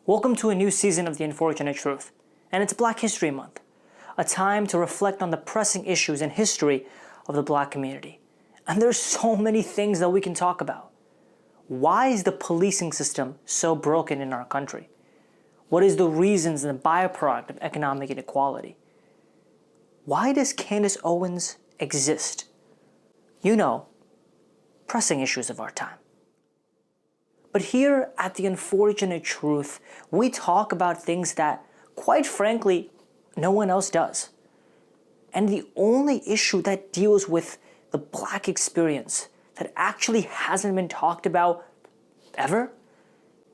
Welcome to a new season of The Unfortunate Truth, and it's Black History Month, a time to reflect on the pressing issues and history of the Black community. And there's so many things that we can talk about. Why is the policing system so broken in our country? What is the reasons and the byproduct of economic inequality? Why does Candace Owens exist? You know, pressing issues of our time. But here at The Unfortunate Truth, we talk about things that, quite frankly, no one else does. And the only issue that deals with the Black experience that actually hasn't been talked about ever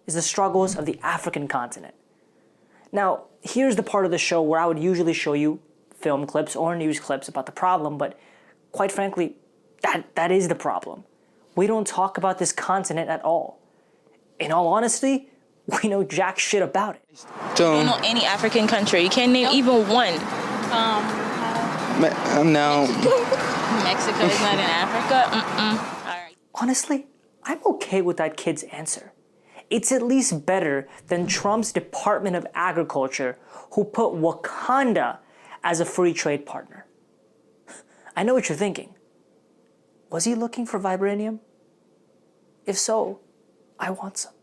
is the struggles of the African continent. Now, here's the part of the show where I would usually show you film clips or news clips about the problem, but quite frankly, that is the problem. We don't talk about this continent at all. In all honesty, we know jack shit about it. You don't know any African country. You can't name even one. No. Mexico is not in Africa? All right. Honestly, I'm okay with that kid's answer. It's at least better than Trump's Department of Agriculture, who put Wakanda as a free trade partner. I know what you're thinking. Was he looking for vibranium? If so, I want some.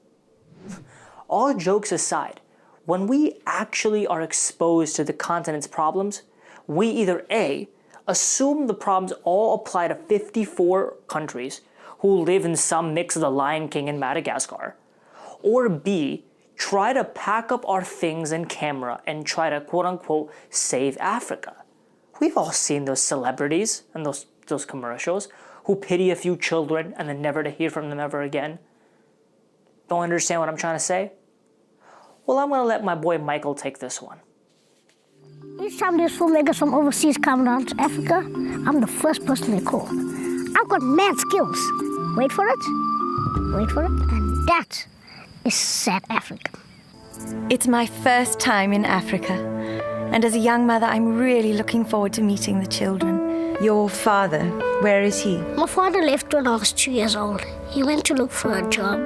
All jokes aside, when we actually are exposed to the continent's problems, we either A, assume the problems all apply to 54 countries who live in some mix of the Lion King and Madagascar, or B, try to pack up our things and camera and try to quote-unquote save Africa. We've all seen those celebrities and those commercials who pity a few children and then never to hear from them ever again. Don't understand what I'm trying to say? Well, I'm going to let my boy Michael take this one. Each time there's filmmakers from overseas come down to Africa, I'm the first person they call. I've got mad skills. Wait for it, and that is South Africa. It's my first time in Africa, and as a young mother, I'm really looking forward to meeting the children. Your father, where is he? My father left when I was 2 years old. He went to look for a job,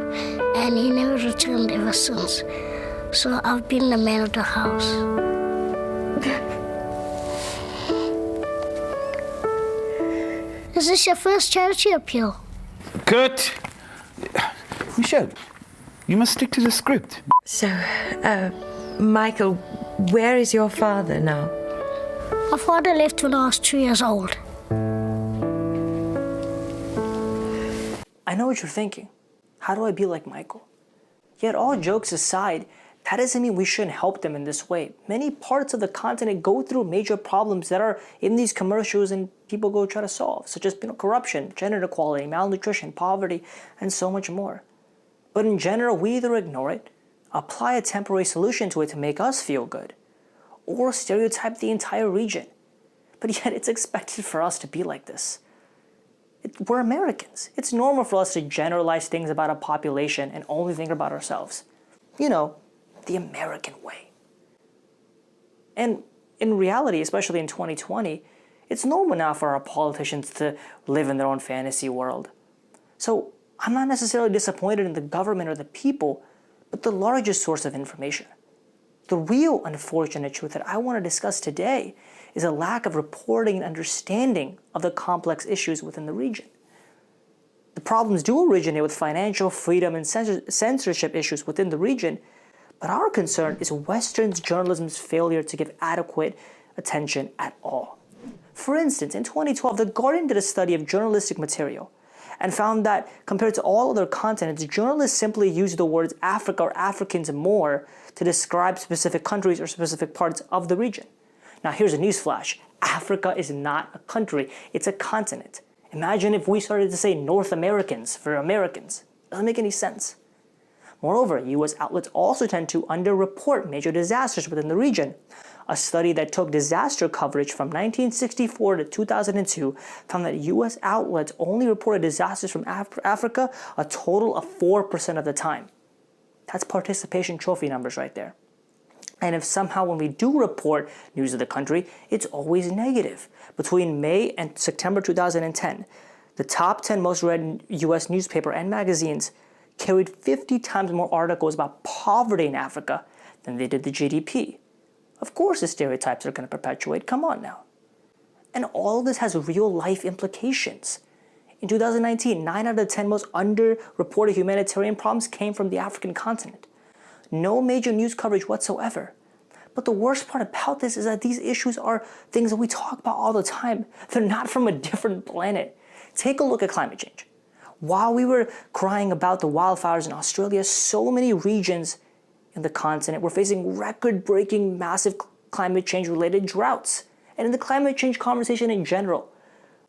and he never returned ever since. So I've been the man of the house. Is this your first charity appeal? Kurt! Michelle, you must stick to the script. So, Michael, where is your father now? My father left when I was 2 years old. I know what you're thinking. How do I be like Michael? Yet all jokes aside, that doesn't mean we shouldn't help them in this way. Many parts of the continent go through major problems that are in these commercials and people go try to solve, such as corruption, gender inequality, malnutrition, poverty, and so much more. But in general, we either ignore it, apply a temporary solution to it to make us feel good, or stereotype the entire region. But yet it's expected for us to be like this. We're Americans. It's normal for us to generalize things about a population and only think about ourselves. You know, the American way. And in reality, especially in 2020, it's normal now for our politicians to live in their own fantasy world. So I'm not necessarily disappointed in the government or the people, but the largest source of information. The real unfortunate truth that I want to discuss today is a lack of reporting and understanding of the complex issues within the region. The problems do originate with financial freedom and censorship issues within the region, but our concern is Western journalism's failure to give adequate attention at all. For instance, in 2012, The Guardian did a study of journalistic material and found that compared to all other continents, journalists simply use the words Africa or Africans more to describe specific countries or specific parts of the region. Now here's a newsflash. Africa is not a country, it's a continent. Imagine if we started to say North Americans for Americans. Doesn't make any sense. Moreover, US outlets also tend to underreport major disasters within the region. A study that took disaster coverage from 1964 to 2002 found that US outlets only reported disasters from Africa a total of 4% of the time. That's participation trophy numbers right there. And if somehow when we do report news of the country, it's always negative. Between May and September 2010, the top 10 most read US newspaper and magazines carried 50 times more articles about poverty in Africa than they did the GDP. Of course the stereotypes are going to perpetuate, come on now. And all of this has real life implications. In 2019, 9 out of 10 most underreported humanitarian problems came from the African continent. No major news coverage whatsoever. But the worst part about this is that these issues are things that we talk about all the time. They're not from a different planet. Take a look at climate change. While we were crying about the wildfires in Australia, so many regions in the continent were facing record-breaking massive climate change-related droughts. And in the climate change conversation in general,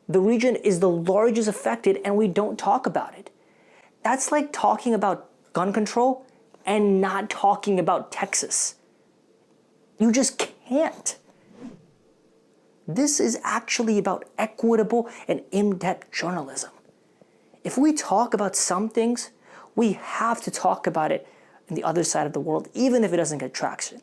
the region is the largest affected and we don't talk about it. That's like talking about gun control and not talking about Texas. You just can't. This is actually about equitable and in-depth journalism. If we talk about some things, we have to talk about it in the other side of the world, even if it doesn't get traction,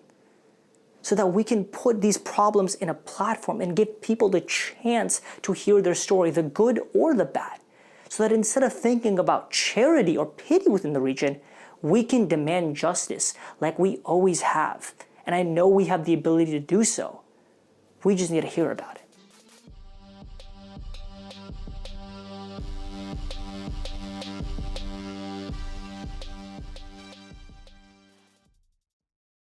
so that we can put these problems in a platform and give people the chance to hear their story, the good or the bad, so that instead of thinking about charity or pity within the region, we can demand justice like we always have. And I know we have the ability to do so. We just need to hear about it.